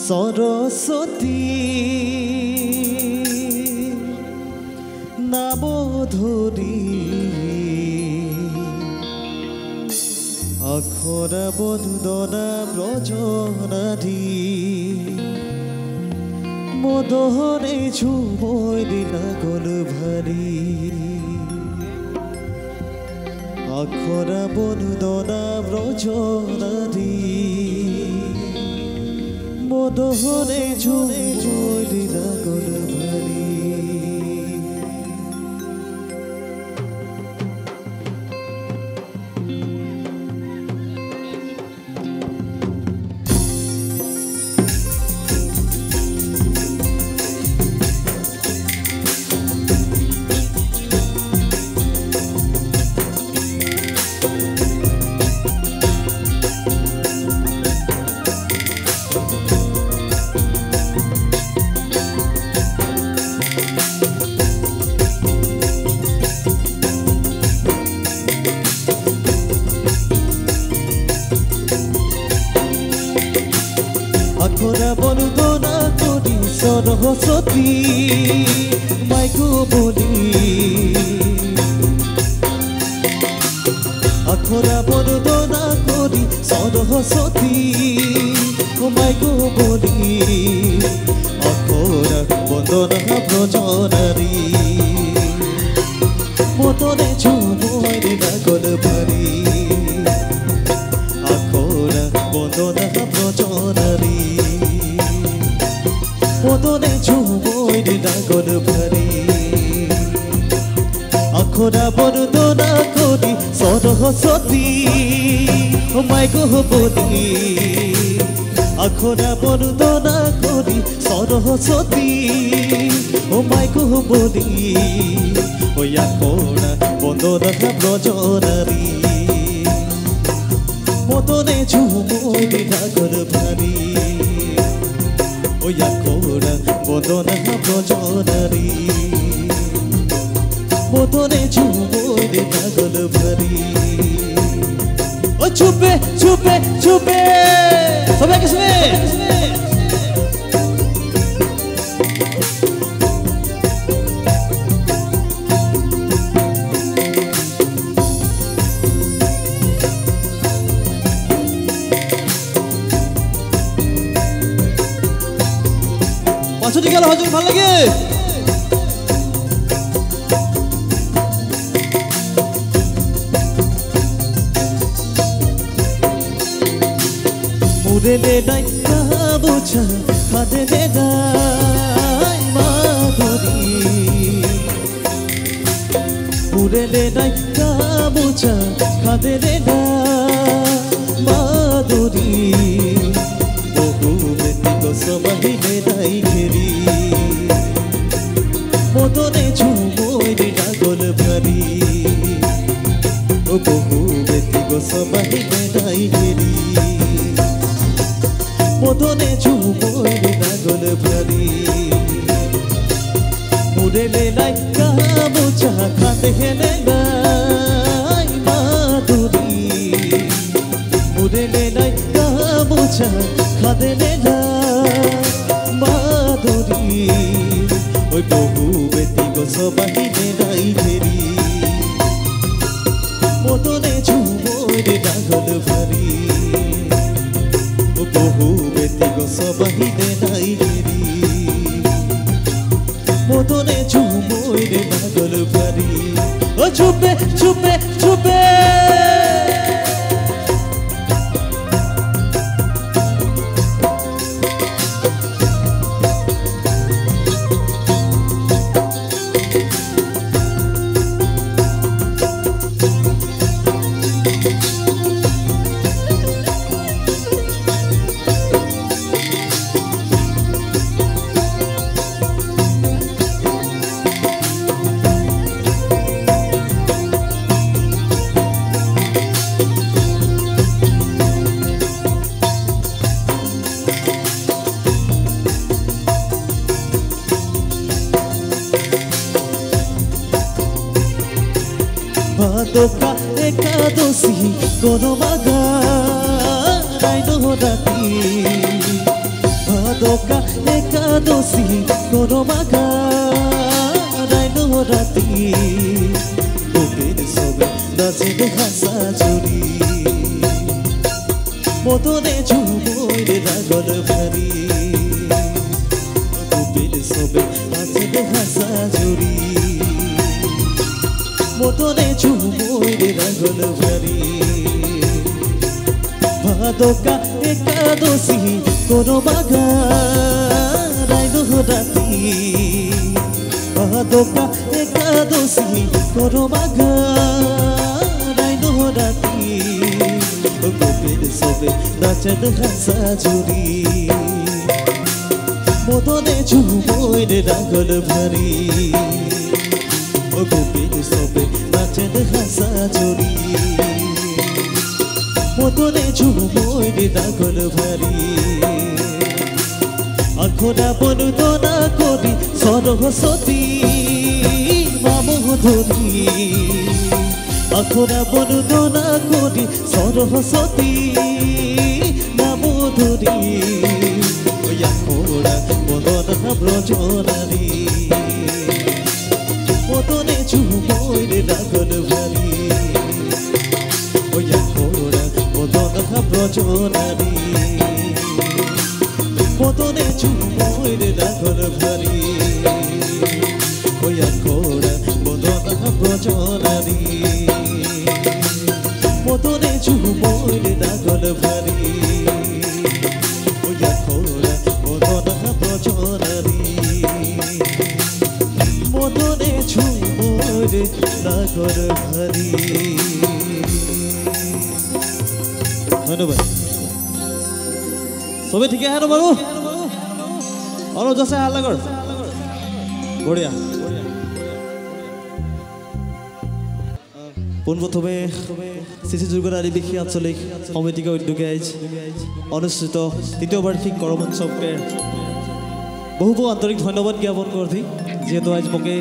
সরস্বতী নাম ধরি অক্ষরা বন্দনা ব্রজনারি মদহরে ঝুময় দিলা গল ভারি অক্ষরা বন্দনা ব্রজনারি মদহরে ঝুময় দিলা গল ভারি অক্ষরা বন্দনা করি সরস্বতী মাইকো বলি অক্ষরা বন্দনা করি সরস্বতী মাইকো বলি অক্ষরা বন্দনা ব্রজনারি মতনে ঝুময় দিলা গল ভারি অক্ষরা বন্দনা ব্রজনারি মতনে ঝুময় দিলা গল ভারি অক্ষরা বন্দনা করি সরস্বতী মাইকো বলি অক্ষরা বন্দনা করি সরস্বতী মাইকো বলি ওই অক্ষরা বন্দনা ব্রজনারি মতনে ঝুময় দিলা গল ভারি ওই অক্ষরা বন্দনা ব্রজনারি মতনে ঝুময় দিলা গল ভারি ও চুপে চুপে চুপে সবাই কি শুনে পাঁচটি গেল হজুর ভালো লাগে মুরেলে নাই বোঝা খাদেলে নাই মাধুরী মুরেলে নাই বোঝা খাদেলে নাই মাধুরী বহু ব্যক্তিক সমাহিলে নাই ঘেরি মতনে ঝুময় দিলা গল ভারি বহু ব্যক্তিক সমাহিলে নাই ঘেরি মতনে ঝুময় দিলা গল ভারি মুরেলে নাই বোঝা খাদেলে নাই মাধুরী মুরেলে নাই বোঝা খাদেলে নাই মাধুরী ওই বহু ব্যক্তিক সবাহিলে নাই ঘেরি মতনে ঝুময় দিলা গল ভারি বহু ব্যক্তিক সবাহিলে নাই ঘেরি মতনে ঝুময় দিলা গল ভারি ও চুপে চুপে চুপে ভাদকা একাদশী কোন মাগা রাইনো রাতি ভাদকা একাদশী করমাগা রাইনো রাতি বুকের সবে নাচে হাসা জুড়ি মদনে ঝুমোর রাগল ভারী বুকের সবে নাচে হাসা জুড়ি মদনে ঝুমোর রাগল ভারী ভাদকা একাদশী করমাগা রাইনো রাতি ভাদকা একাদশী করমাগা রাইনো রাতি গোপের সবে নাচেন হাসা জুড়ি মদনে ঝুমোর রাগল ভারী গোপের সবে নাচেন হাসা জুড়ি মদনে ঝুমোর রাগল ভারী আখরা বনুদনা করি সরস্বতী মামধুরী আখরা বনুদনা করি সরস্বতী মামধুরী আখরা বদনা ব্রজনারী মদনে ঝুমোর রাগল ভারী আখরা বদনা ব্রজনারী মদনে ঝুমোর রাগল ভারী আখরা বদনা ব্রজনারী মদনে ঝুমোর রাগল ভারী আখরা বদনা ব্রজনারী মদনে ঝুমোর রাগল ভারী ধন্যবাদ সবে ঠিক আছে বাবু और जैसे हाल लगा बढ़िया পোনপ্ৰথমে শ্ৰী দুৰ্গাৰাণী বিশী আঞ্চলিক সমিতিকে উদ্যোগে অনুষ্ঠিত তৃতীয় বাৰ্ষিক কৰম উৎসৱকে বহু আন্তৰিক ধন্যবাদ জ্ঞাপন করছি যেহেতু আজ মোকে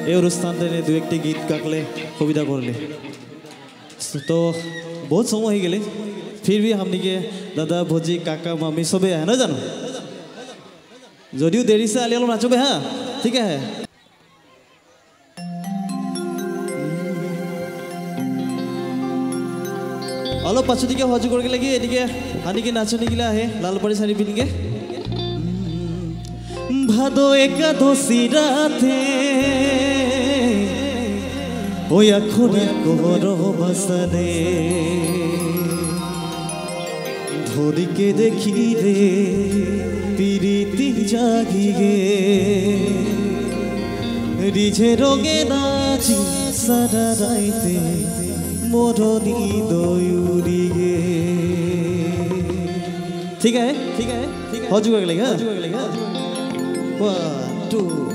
এই অনুষ্ঠানতে দু একটি গীত গাকলে সুবিধা করলে তো बहुत समय हो गए फिर भी हमने के दादा भौजी काका मामी सबे है ना जानो जदिव देरी से आलियाल नाचोबे हाँ ठीक है अलग पाछो दिके हजू करके लगी एदिके हानि के नाचनी गिला है लाल पाड़ी साड़ी पिन के भादो एकादशी राते ওই আখরে কোহর বাসানে ধরিকে দেখি রে পিরিতি জাগি গে রিঝে রোগে নাচি সারা রাইতে মরনি দয়ুরি গে ঠিক আছে ঠিক আছে हो जुगा गलेगा 1 2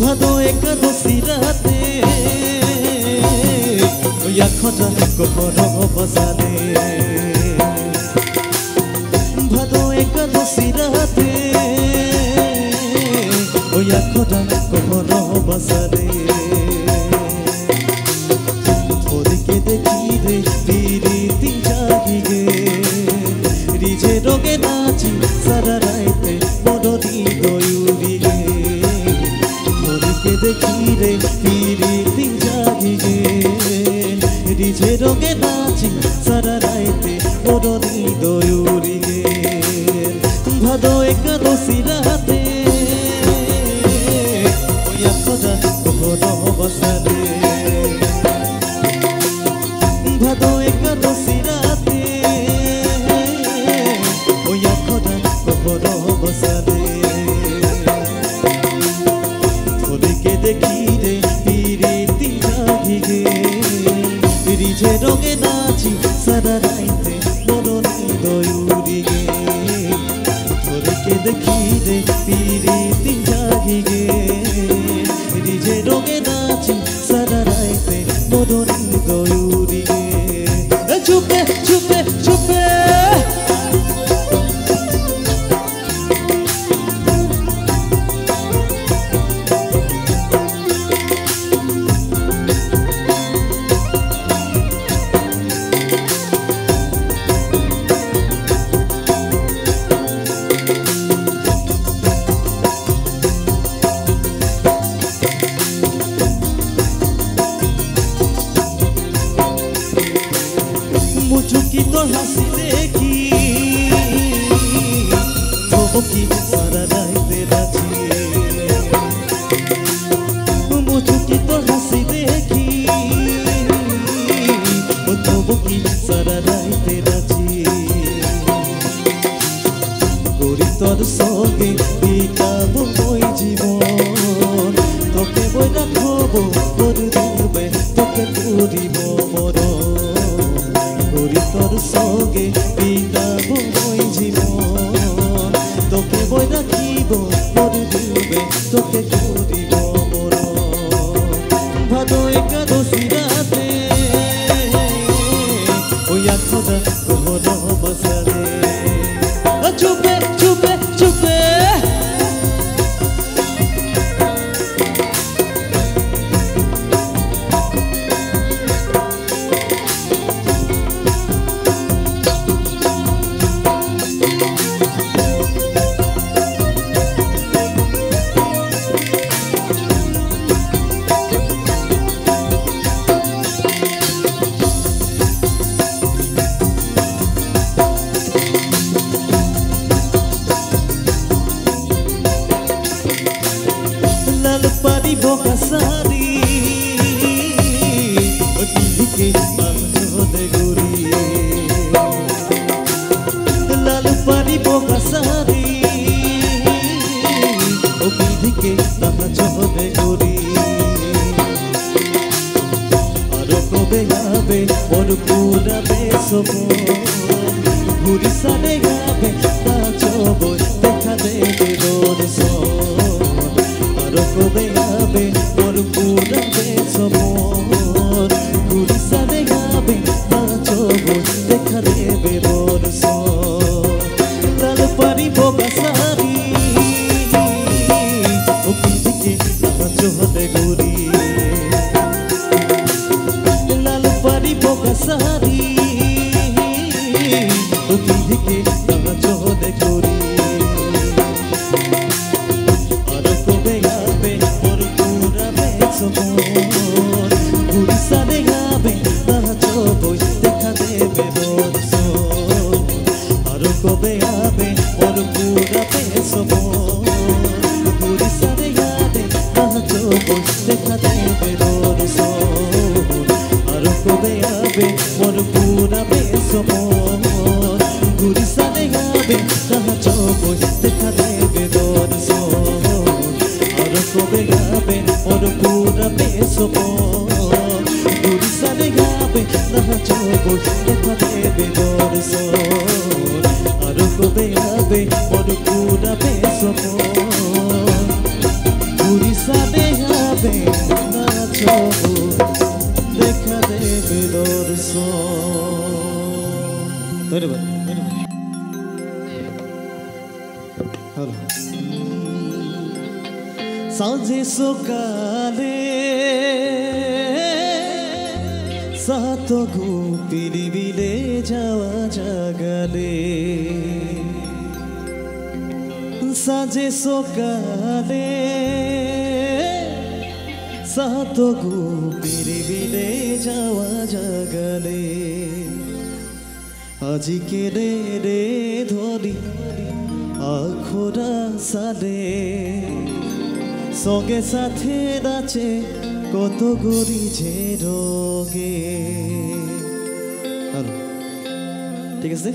ভাদো একাদশী রাতে আখরা কোহর বাসানে ভাদো একাদশী রাতে আখরা কোহর বাসানে ওদিকে দেখি রে পিরিতি জাগি গে রিঝে রোগে নাচি সারা রাইতে মরনি দয়ুরি গে দেখি রে পিরিতি জাগি গে রিঝে রোগে নাচি সারা রাইতে মরনি দয়ুরি গে ভাদো একাদশী রাতে ওই আখরা কোহর বাসানে ভাদো একাদশী রাতে ওই আখরা কোহর বাসানে দেখিলে পিরিতি জাগিগে রিঝে রঙে নাচি সারা রাইতে মননে দয়ুরিগে তোরকে দেখিলে পিরিতি জাগিগে রিঝে রঙে নাচি সারা রাইতে মননে দয়ুরিগে চুপে চুপে চুপে মুচুকি তোর হাসি দেখি কি সারা রাইতে রাজি মুচুকি তোর হাসি দেখি কি সারা রাইতে রাজি গরি তোর সঙ্গে বিতাবো ওই জীবন তোকে বই রাখবো তোর দিবে তোকে করিব মরণ তোর সঙ্গে বিতাবো ওই জীবন তোকে বই রাখিব তোর দিবে তোকে করিব মরণ ভাদো একাদশী রাতে ওই আখদা কোহর বসারে চুপে চুপে চুপে boca sari otike manjode guri lalu pari boca sari otike manjode guri aro kobe gabe moru pura besobo guri sare gabe nachobo dekha debe dorso kobe gabe moru pura besobo guri sare gabe nachobo dekha debe dorso lalu pari boca sari opidike nachohode guri lalu pari boca sari opidike nachohode guri guri sare gabe nachobo dekha debe dorso aro kobe gabe moru pura besobo guri sare gabe nachobo dekha debe dorso aro kobe gabe moru pura besobo guri sare gabe nachobo dekha debe dorso aro kobe gabe moru pura besobo guri sare gabe nachobo dekha debe dorso aro kobe gabe moru pura besobo guri sare gabe nachobo dekha debe dorso ধন্যবাদ hello साँझे सकाले सातो घुपिरी बिले जावा जागले साँझे सकाले सातो घुपिरी बिले जावा जागले আজি কেনে রে ধরি আখরা সালে সঙ্গে সাথে নাচে কত গরি যে রোগে ঠিক আছে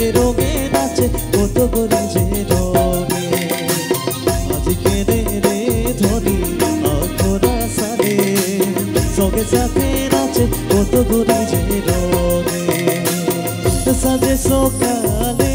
নিজে রঙে নাচে কত করে যে রঙে আজকে রে ধরি আখরা সারে সঙ্গে সাথে নাচে কত করে যে রঙে সাজে সকালে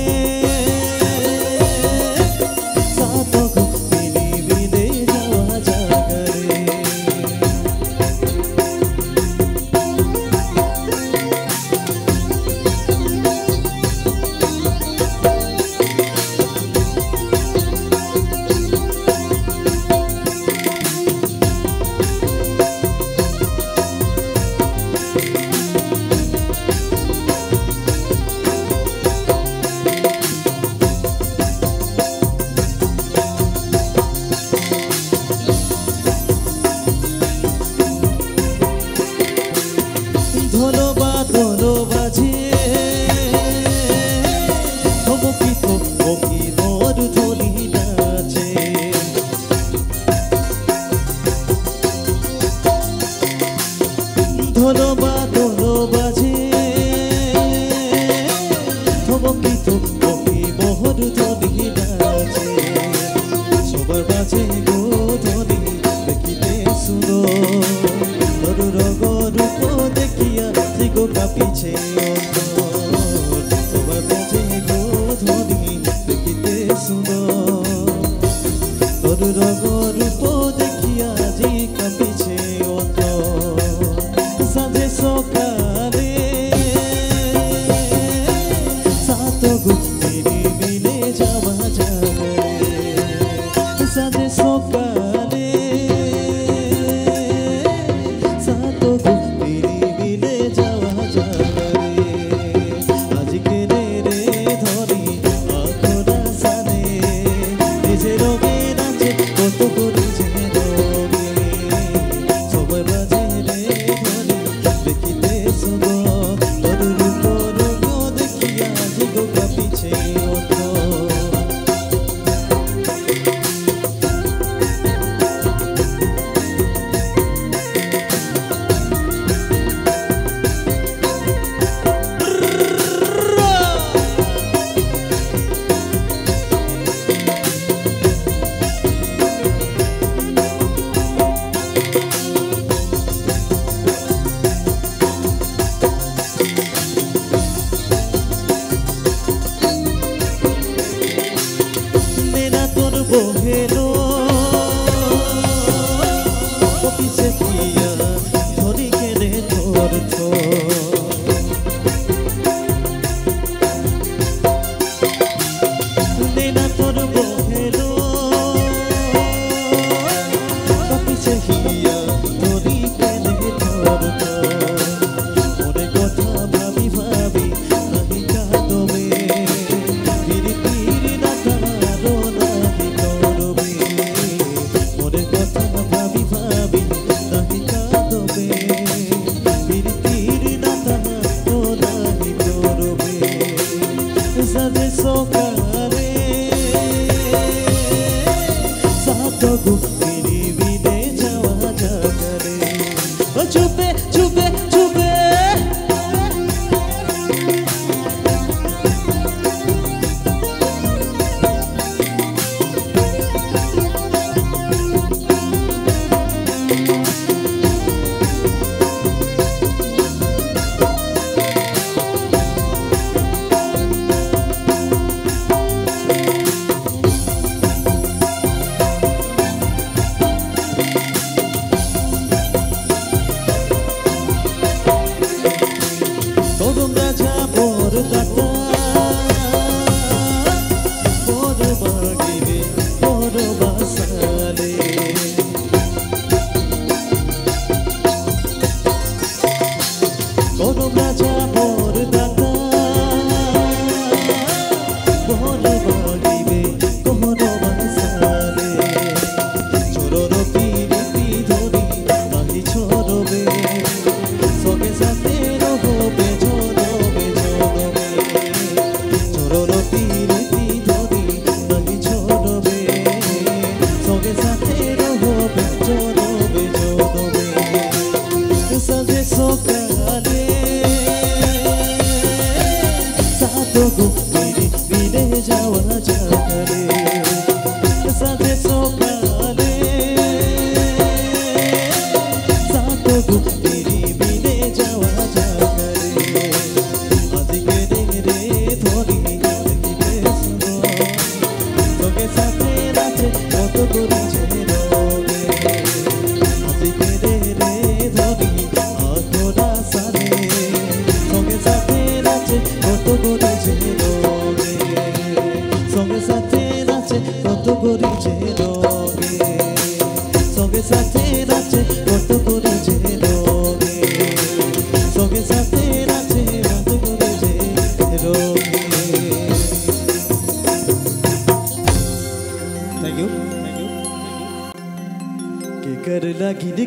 Sokale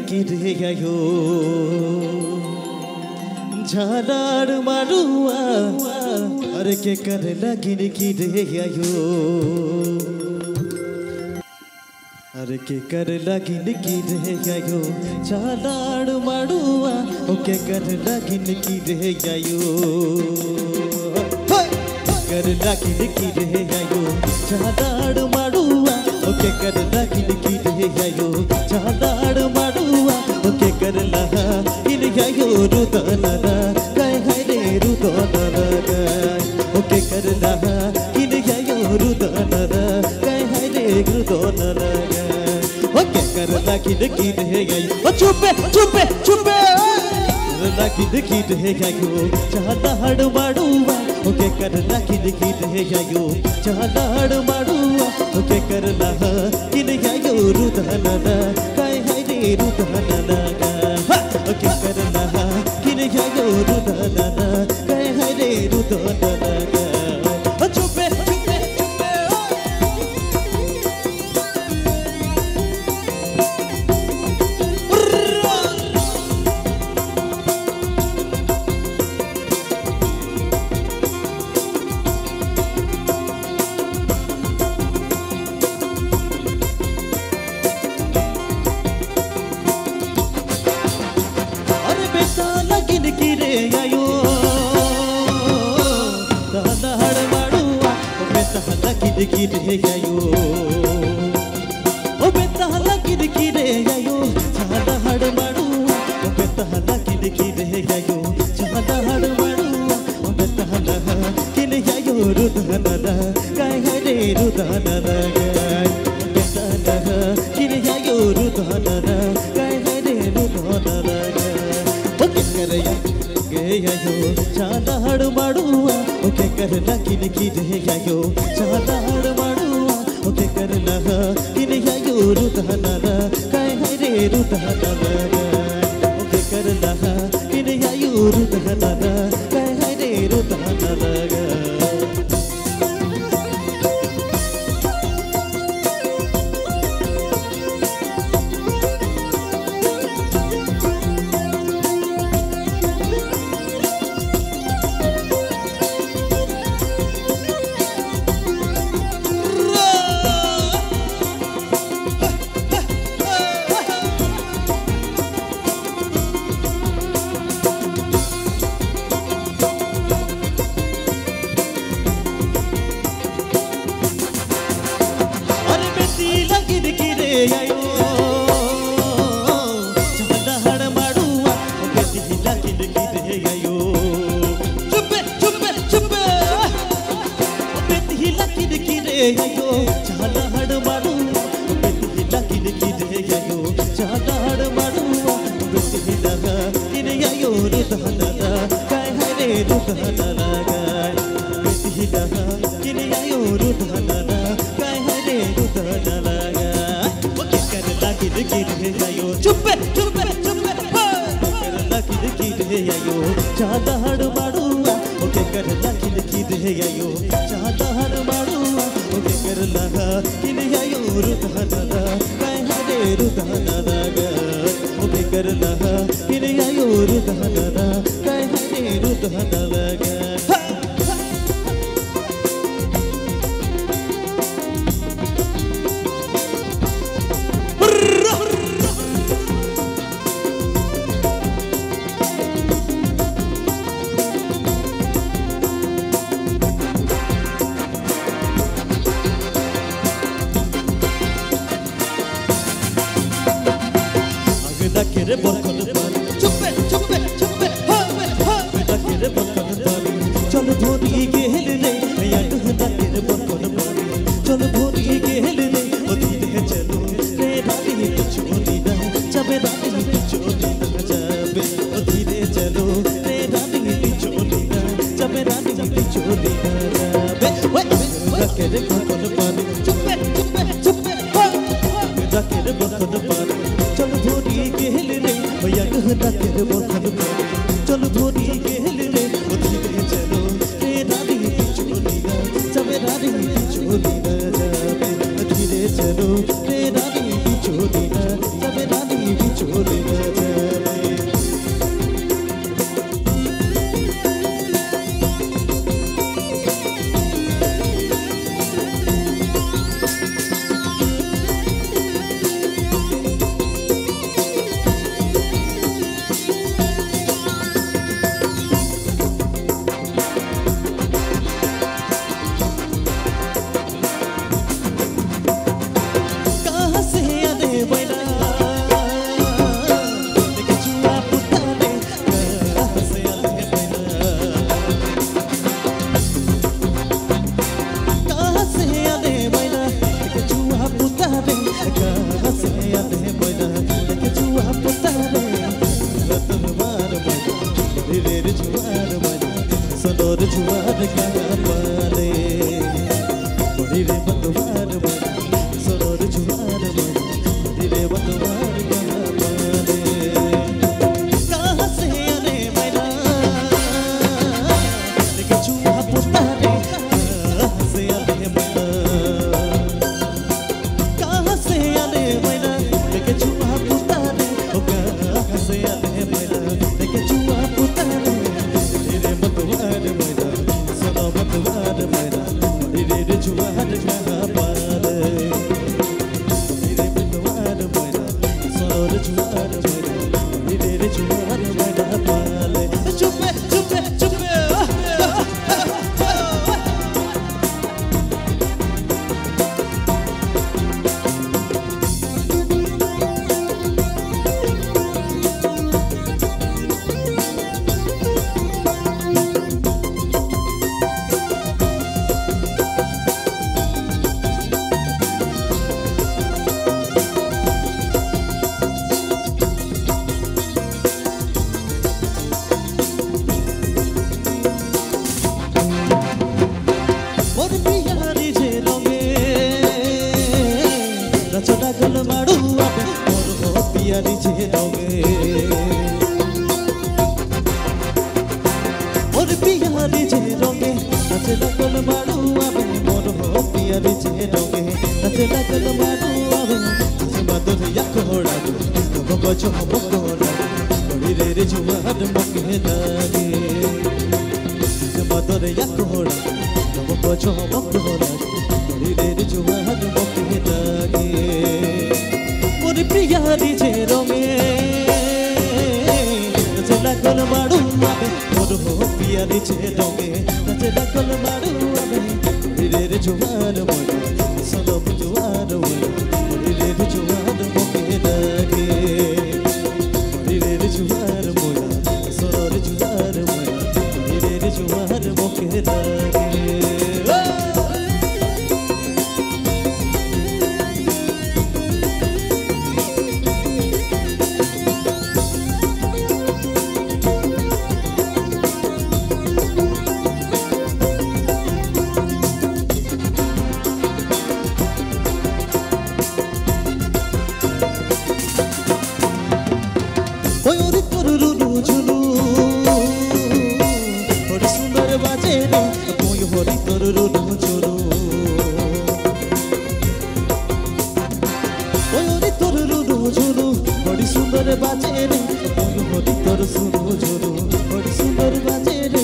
की रे गयो झालार मारुआ अरे के कर लगिन की रे गयो अरे के कर लगिन की रे गयो झालार मारुआ ओ के कर लगिन की रे गयो कर लगिन की रे गयो झालार मारुआ ओ के कर लगिन की रे गयो झालार मारुआ ओ के कर लहा इन गयो रुदनना काय हाय रे रुदनना ओ के कर लहा इन गयो रुदनना काय हाय रे रुदनना ओ के कर लगिन की रे गयो ओ चुपे चुपे चुपे लगिन की रे गयो झालार मारुआ ओ के कर लगिन की रे गयो झालार मारुआ ओ के कर लहा इन गयो रुदनना काय हाय रे रुदनना ओ के कर लहा इन गयो रुदनना काय हाय रे रुदनना ओ चुपे चुपे चुपे की रे गयो ओ बेतहला की रे गयो झालार मारुआ ओ बेतहला की रे गयो झालार मारुआ ओ बेतहला की रे गयो रुदनना काय हाय रे रुदनना बेतहला की रे गयो रुदनना काय हाय रे रुदनना ओ के करे गयो झालार मारुआ ओ के कर लगिन की रे गयो झालार मारुआ ओ के कर लहा इन गयो रुदनना काय हाय रे रुदनना ओ के कर लहा इन गयो रुदनना काय हाय रे रुदनना झालार मारुआ ओ बेतहला की रे गयो झालार मारुआ ओ बेतहला इन गयो रुदनना काय हाय रे रुदनना बेतहला इन गयो रुदनना काय हाय रे रुदनना ओ के कर लगिन की रे गयो चुपे चुपे चुपे कर लगिन की रे गयो झालार मारुआ ओ के कर लगिन की रे गयो झालार मारुआ ओ के कर लहा इन गयो रुदनना काय हाय रे रुदनना ओ के कर लहा इन गयो रुदनना काय हाय रे रुदनना रे बरखन पानी चुपे चुपे चुपे रे बरखन पानी चल धोनी गेल रे या डहना के बरखन पानी चल धोनी गेल रे ओ धीरे चलो रे रानी छोड़ी ना जबे रानी छोड़ी ना जबे ओ धीरे चलो रे रानी छोड़ी ना जबे रानी छोड़ी ना जबे रे बरखन पानी चुपे चुपे चुपे रे बरखन पानी चल धोनी गेल रे या डहना के बरखन पानी चल धोनी गेल रे ओ धीरे चलो रे रानी छोड़ी ना जबे रानी छोड़ी ना जबे धीरे चलो रे रानी छोड़ी ना जबे रानी छोड़ी রে জুয়ার ময়না সোনর জুয়ার কাপালে রে বন্দুয়ার ময়না সোনর জুয়ার ময়না রে বন্দুয়ার কাপালে कहाँ से आने मैना लेके चूहा पुता रे कहाँ से आने मैना कहाँ से आने मैना लेके चूहा पुता रे कहाँ से आने मैना लेके चूहा पुता रे रे मतवार मैना सुनो मतवार मैना रे चूहा कहाँ पाले रे मतवार मैना सुनो रे चूहा मैना रे चूहा मैना पाले चुपे चुपे चुपे मोर पियारी जे रंगे नचना गल मारू आबे मोर हो पियारी जे रंगे मोर पियारी जे रंगे नचना गल मारू आबे मोर हो पियारी जे रंगे नचना गल मारू आबे मादर याकोड़ा गगो जो बकोड़ा बड़ी रे जुवार मके लागे मादर याकोड़ा बचो बकोड़ा रे जुवार मके लागे मोर पियारी जे रंगे नचना गल मारू आबे मोर हो पियारी जे रंगे नचना गल मारू आबे रे जुवार मोर सोनो जुवार मोर रे जुवार मके लागे रे जुवार मोर सोनो जुवार मोर रे जुवार मके लागे ओरे तोरुरु झुलु ओरे सुंदर बाजे रे कोई होरी तोरुरु झुलु ओरे तोरुरु झुलु ओरे सुंदर बाजे रे कोई होरी तोर सुरु झुलु ओरे सुंदर बाजे रे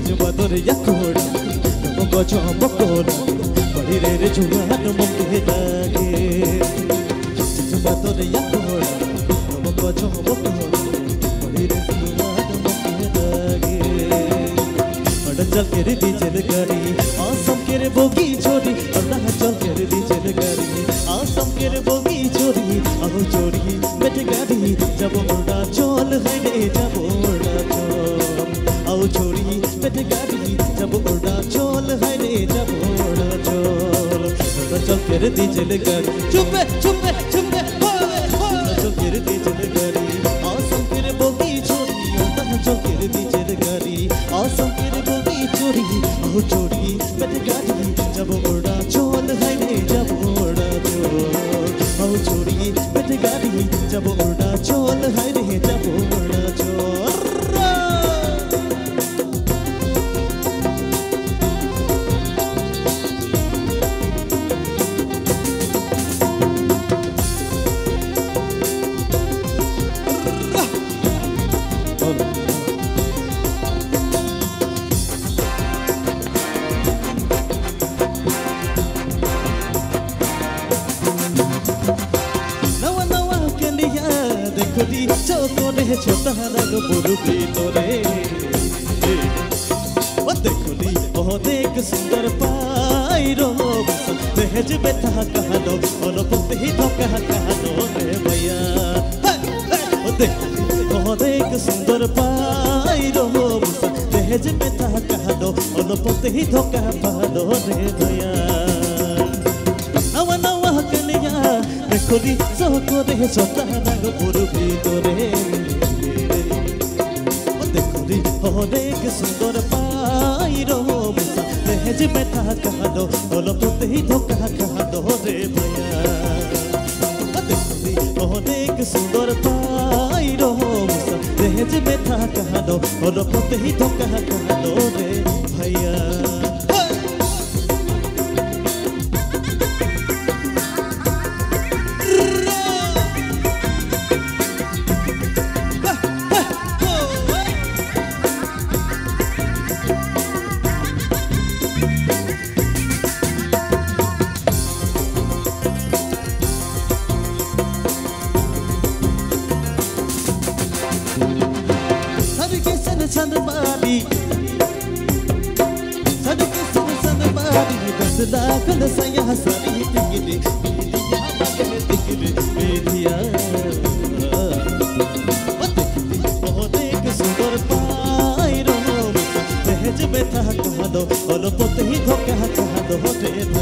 जुबादर याकोड़ा गजो बकोड़ा बड़ी रे जुबान मके लागे जुबादर याकोड़ा गजो बकोड़ा चल के रे डीजल गाड़ी आसम के रे बोगी छोरी अल्लाह चल के रे डीजल गाड़ी आसम के रे बोगी छोरी आओ छोरी बैठ गाड़ी जब उड़ा चल है रे जब उड़ा चल आओ छोरी बैठ गाड़ी जब उड़ा चल है रे जब उड़ा चल चल के रे डीजल गाड़ी चुपे चुपे चुपे चल के रे डीजल गाड़ी आसम के रे बोगी छोरी अल्लाह चल के रे डीजल गाड़ी आसम के रे चोरी आओ चोरी बैठ गाड़ी जब उड़ा चोल है रे जब उड़ा चोल आओ चोरी बैठ गाड़ी जब उड़ा चोल है रे जब उड़ा चोल देखो चौकोने छोटा रंग बुरुकी तोरे ओ देखो बहुत एक सुंदर पायरो दहेज बेटा कहा दो और पुते ही तो कहा दो रे भैया ओ देखो बहुत एक सुंदर पायरो दहेज बेटा कहा दो और पुते ही तो कहा दो रे भैया देखो चौकोने छोटा रंग बुरुकी तोरे देखो অনেক সুন্দর পাইরো মুসা লেহেজ মেথা কাহাদো অলপতেই ধোকা কাহাদো রে ভাইয়া দেখলি অনেক সুন্দর পাইরো মুসা লেহেজ মেথা কাহাদো অলপতেই ধোকা কাহাদো রে ভাইয়া Sanbari sadke sanbari dasda kal saya hasari tikile media magale tikile media bahut sundar pairo lehej mein tha kahado olopte hi dhoka kahado re